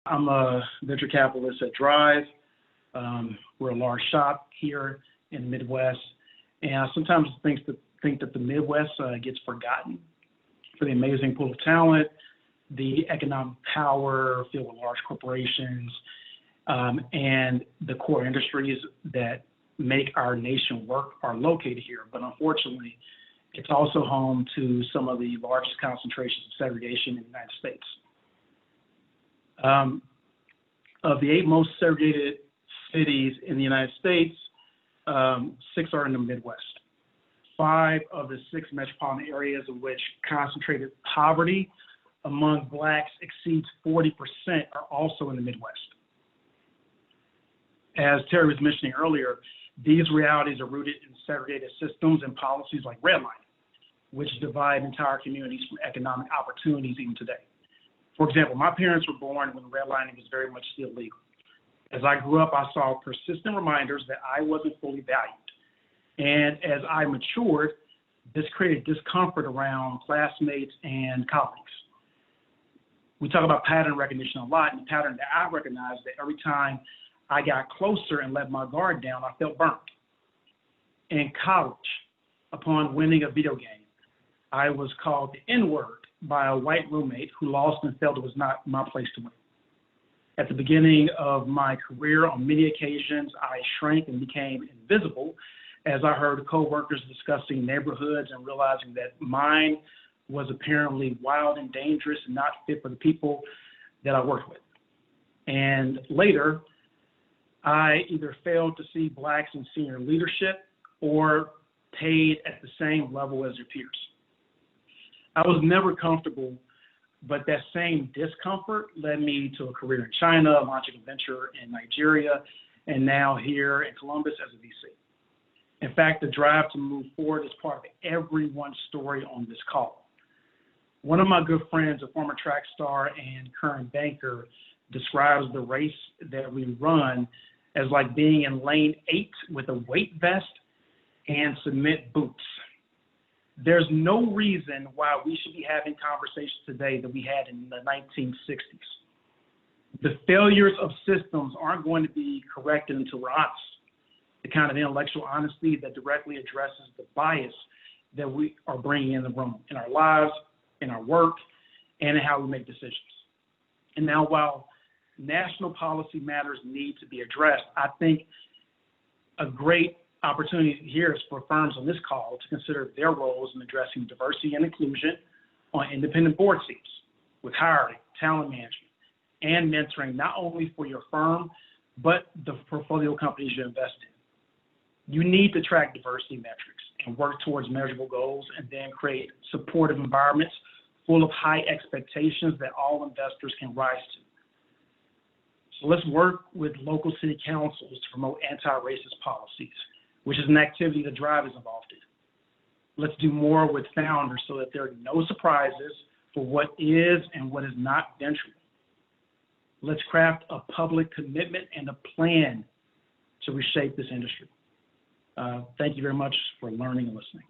I'm a venture capitalist at Drive. We're a large shop here in the Midwest, and I sometimes think that the Midwest gets forgotten for the amazing pool of talent, the economic power filled with large corporations, and the core industries that make our nation work are located here. But unfortunately, it's also home to some of the largest concentrations of segregation in the United States. Of the 8 most segregated cities in the United States, 6 are in the Midwest. 5 of the 6 metropolitan areas in which concentrated poverty among Blacks exceeds 40% are also in the Midwest. As Terry was mentioning earlier, these realities are rooted in segregated systems and policies like redlining, which divide entire communities from economic opportunities even today. For example, my parents were born when redlining was very much still legal. As I grew up, I saw persistent reminders that I wasn't fully valued. And as I matured, this created discomfort around classmates and colleagues. We talk about pattern recognition a lot, and the pattern that I recognized that every time I got closer and let my guard down, I felt burnt. In college, upon winning a video game, I was called the N-word by a white roommate who lost and felt it was not my place to win. At the beginning of my career, on many occasions, I shrank and became invisible as I heard coworkers discussing neighborhoods and realizing that mine was apparently wild and dangerous and not fit for the people that I worked with. And later, I either failed to see Blacks in senior leadership or paid at the same level as their peers. I was never comfortable, but that same discomfort led me to a career in China, launching a venture in Nigeria, and now here in Columbus as a VC. In fact, the drive to move forward is part of everyone's story on this call. One of my good friends, a former track star and current banker, describes the race that we run as like being in lane 8 with a weight vest and cement boots. There's no reason why we should be having conversations today that we had in the 1960s. The failures of systems aren't going to be corrected until we're honest. The kind of intellectual honesty that directly addresses the bias that we are bringing in the room, in our lives, in our work, and in how we make decisions. And now, while national policy matters need to be addressed, I think a great opportunity here is for firms on this call to consider their roles in addressing diversity and inclusion on independent board seats with hiring, talent management, and mentoring, not only for your firm, but the portfolio companies you invest in. You need to track diversity metrics and work towards measurable goals, and then create supportive environments full of high expectations that all investors can rise to. So let's work with local city councils to promote anti-racist policies, which is an activity the Drive is involved in. Let's do more with founders so that there are no surprises for what is and what is not venture. Let's craft a public commitment and a plan to reshape this industry. Thank you very much for learning and listening.